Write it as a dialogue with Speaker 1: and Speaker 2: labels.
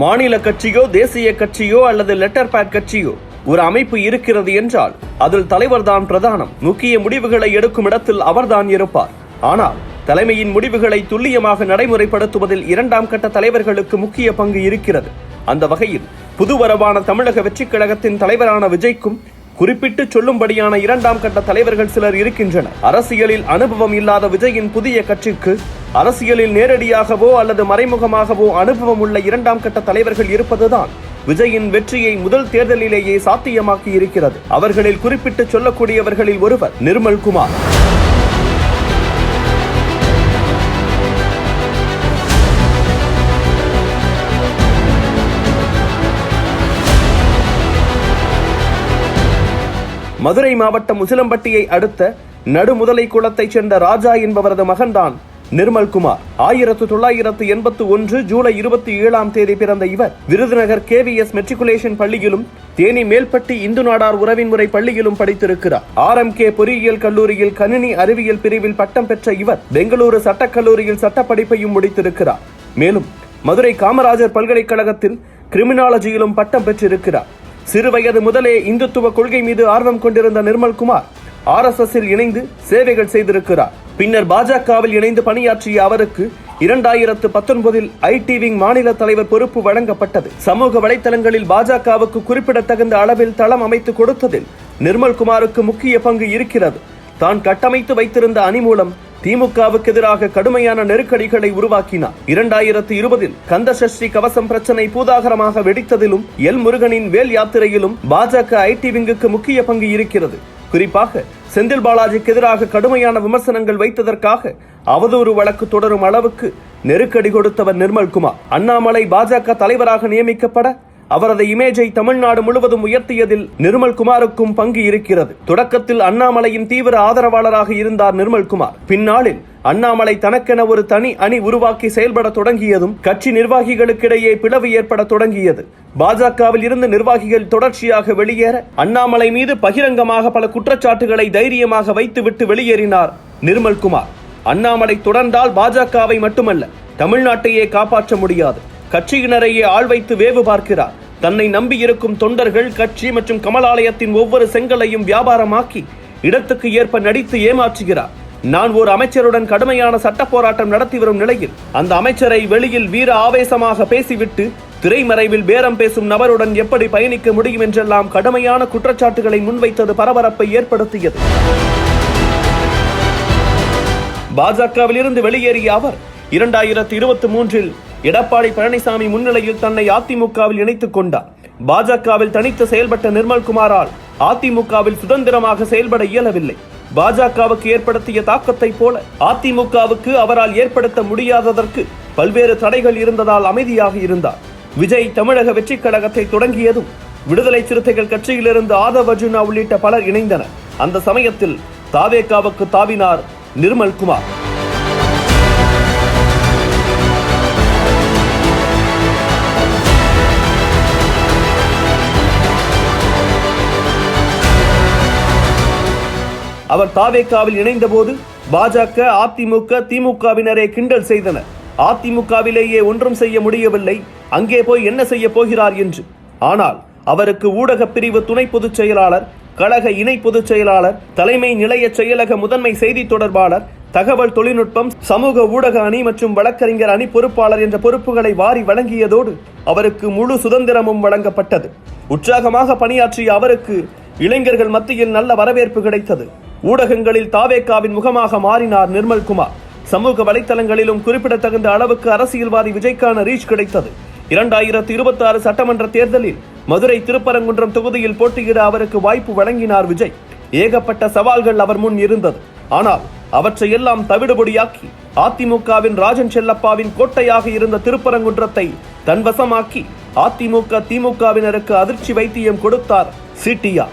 Speaker 1: மாநில கட்சியோ தேசிய கட்சியோ அல்லது லெட்டர் பேட் கட்சியோ ஒரு அமைப்பு இருக்கிறது என்றால் அதில் தலைவர்தான் பிரதானம். முக்கிய முடிவுகளை எடுக்கும் இடத்தில் அவர்தான் இருப்பார். ஆனால் தலைமையின் முடிவுகளை துல்லியமாக நடைமுறைப்படுத்துவதில் இரண்டாம் கட்ட தலைவர்களுக்கு முக்கிய பங்கு இருக்கிறது. அந்த வகையில் புதுவரவான தமிழக வெற்றிக் கழகத்தின் தலைவரான விஜய்க்கும் குறிப்பிட்டு சொல்லும்படியான இரண்டாம் கட்ட தலைவர்கள் சிலர் இருக்கின்றனர். அரசியலில் அனுபவம் இல்லாத விஜயின் புதிய கட்சிக்கு அரசியலில் நேரடியாகவோ அல்லது மறைமுகமாகவோ அனுபவம் உள்ள இரண்டாம் கட்ட தலைவர்கள் இருப்பதுதான் விஜயின் வெற்றியை முதல் தேர்தலிலேயே சாத்தியமாக்கி இருக்கிறது. அவர்களில் குறிப்பிட்டு சொல்லக்கூடியவர்களில் ஒருவர் நிர்மல் குமார். மதுரை மாவட்டம் உசிலம்பட்டியை அடுத்த நடுமுதலை குளத்தைச் சேர்ந்த ராஜா என்பவரது மகன்தான் நிர்மல் குமார். 1981 ஜூலை 27 பிறந்த இவர் விருதுநகர் KVS மெட்ரிகுலேஷன் பள்ளியிலும் தேனி மேல்பட்டி இந்து நாடார் உறவின் முறை பள்ளியிலும் படித்திருக்கிறார். RMK பொறியியல் கல்லூரியில் கணினி அறிவியல் பிரிவில் பட்டம் பெற்ற இவர் பெங்களூரு சட்டக்கல்லூரியில் சட்டப்படிப்பையும் முடித்திருக்கிறார். மேலும் மதுரை காமராஜர் பல்கலைக்கழகத்தில் கிரிமினாலஜியிலும் பட்டம் பெற்றிருக்கிறார். சிறுவயது முதலே இந்துத்துவ கொள்கை மீது ஆர்வம் கொண்டிருந்த நிர்மல் குமார் RSSல் இணைந்து சேவைகள் செய்திருக்கிறார். பின்னர் பாஜகவில் இணைந்து பணியாற்றிய அவருக்கு 2019 IT விங் மாநில தலைவர் பொறுப்பு வழங்கப்பட்டது. சமூக வலைதளங்களில் பாஜகவுக்கு குறிப்பிடத்தகுந்த அளவில் தளம் அமைத்து கொடுத்ததில் நிர்மல் குமாருக்கு முக்கிய பங்கு இருக்கிறது. தான் கட்டமைத்து வைத்திருந்த அணி மூலம் திமுகவுக்கு எதிராக கடுமையான நெருக்கடிகளை உருவாக்கினார். 2020 கந்தசஷ்டி கவசம் பிரச்சனை பூதாகரமாக வெடித்ததிலும் எல் முருகனின் வேல் யாத்திரையிலும் பாஜக IT விங்குக்கு முக்கிய பங்கு இருக்கிறது. குறிப்பாக செந்தில் பாலாஜிக்கு எதிராக கடுமையான விமர்சனங்கள் வைத்ததற்காக அவதூறு வழக்கு தொடரும் அளவுக்கு நெருக்கடி கொடுத்தவர் நிர்மல் குமார். அண்ணாமலை பாஜக தலைவராக நியமிக்கப்பட அவரது இமேஜை தமிழ்நாடு முழுவதும் உயர்த்தியதில் நிர்மல் குமாருக்கும் பங்கு இருக்கிறது. தொடக்கத்தில் அண்ணாமலையின் தீவிர ஆதரவாளராக இருந்தார் நிர்மல் குமார். பின்னாளில் அண்ணாமலை தனக்கென ஒரு தனி அணி உருவாக்கி செயல்பட தொடங்கியதும் கட்சி நிர்வாகிகளுக்கிடையே பிளவு ஏற்பட தொடங்கியது. பாஜகவில் இருந்து நிர்வாகிகள் தொடர்ச்சியாக வெளியேற அண்ணாமலை மீது பகிரங்கமாக பல குற்றச்சாட்டுகளை தைரியமாக வைத்துவிட்டு வெளியேறினார் நிர்மல் குமார். அண்ணாமலை தொடர்ந்தால் பாஜகவை மட்டுமல்ல தமிழ்நாட்டையே காப்பாற்ற முடியாது, கட்சியினரையே ஆள் வைத்து வேவு பார்க்கிறார். தன்னை நம்பியிருக்கும் தொண்டர்கள் கட்சி மற்றும் கமலாலயத்தின் ஒவ்வொரு செங்கலையும் வியாபாரமாக்கி இடத்துக்கு ஏற்ப நடித்து ஏமாற்றுகிறார். நான் ஒரு அமைச்சருடன் கடுமையான சட்ட போராட்டம் நடத்தி வரும் நிலையில் அந்த அமைச்சரை வெளியில் வீர ஆவேசமாக பேசிவிட்டு திரைமறைவில் பேரம் பேசும் நபருடன் எப்படி பயணிக்க முடியும் என்றெல்லாம் கடுமையான குற்றச்சாட்டுகளை முன்வைத்தது பரபரப்பை ஏற்படுத்தியது. பாஜகவில் இருந்து வெளியேறிய அவர் 2023 எடப்பாடி பழனிசாமி முன்னிலையில் தன்னை அதிமுகவில் இணைத்துக் கொண்டார். பாஜகவில் தனித்து செயல்பட்ட நிர்மல் குமாரால் அதிமுகவில் சுதந்திரமாக செயல்பட இயலவில்லை. பாஜகவுக்கு ஏற்படுத்திய தாக்கத்தை போல அதிமுகவுக்கு அவரால் ஏற்படுத்த முடியாததற்கு பல்வேறு தடைகள் இருந்ததால் அமைதியாக இருந்தார். விஜய் தமிழக வெற்றிக் கழகத்தை தொடங்கியதும் விடுதலை சிறுத்தைகள் கட்சியிலிருந்து ஆதவ் அர்ஜுனா உள்ளிட்ட பலர் இணைந்தனர். அந்த சமயத்தில் தாவேகாவுக்கு தாவினார் நிர்மல் குமார். அவர் தாவேகாவில் இணைந்த போது பாஜக அதிமுக திமுகவினரே கிண்டல் செய்தனர். அதிமுகவிலேயே ஒன்றும் செய்ய முடியவில்லை, அங்கே போய் என்ன செய்ய போகிறார் என்று. ஆனால் அவருக்கு ஊடக பிரிவு துணை பொதுச் செயலாளர், கழக இணை பொதுச் செயலாளர், தலைமை நிலைய செயலக முதன்மை செய்தி தொடர்பாளர், தகவல் தொழில்நுட்பம், சமூக ஊடக அணி மற்றும் வழக்கறிஞர் அணி பொறுப்பாளர் என்ற பொறுப்புகளை வாரி வழங்கியதோடு அவருக்கு முழு சுதந்திரமும் வழங்கப்பட்டது. உற்சாகமாக பணியாற்றிய அவருக்கு இளைஞர்கள் மத்தியில் நல்ல வரவேற்பு கிடைத்தது. ஊடகங்களில் தாவேகாவின் முகமாக மாறினார் நிர்மல் குமார். சமூக வலைத்தளங்களிலும் குறிப்பிடத்தகுந்த அளவுக்கு அரசியல்வாதி விஜய்க்கான ரீச் கிடைத்தது. 2026 சட்டமன்ற தேர்தலில் மதுரை திருப்பரங்குன்றம் தொகுதியில் போட்டியிட அவருக்கு வாய்ப்பு வழங்கினார் விஜய். ஏகப்பட்ட சவால்கள் அவர் முன் இருந்தது. ஆனால் அவற்றையெல்லாம் தவிடுபொடியாக்கி அதிமுகவின் ராஜன் செல்லப்பாவின் கோட்டையாக இருந்த திருப்பரங்குன்றத்தை தன்வசமாக்கி அதிமுக திமுகவினருக்கு அதிர்ச்சி வைத்தியம் கொடுத்தார் CTR.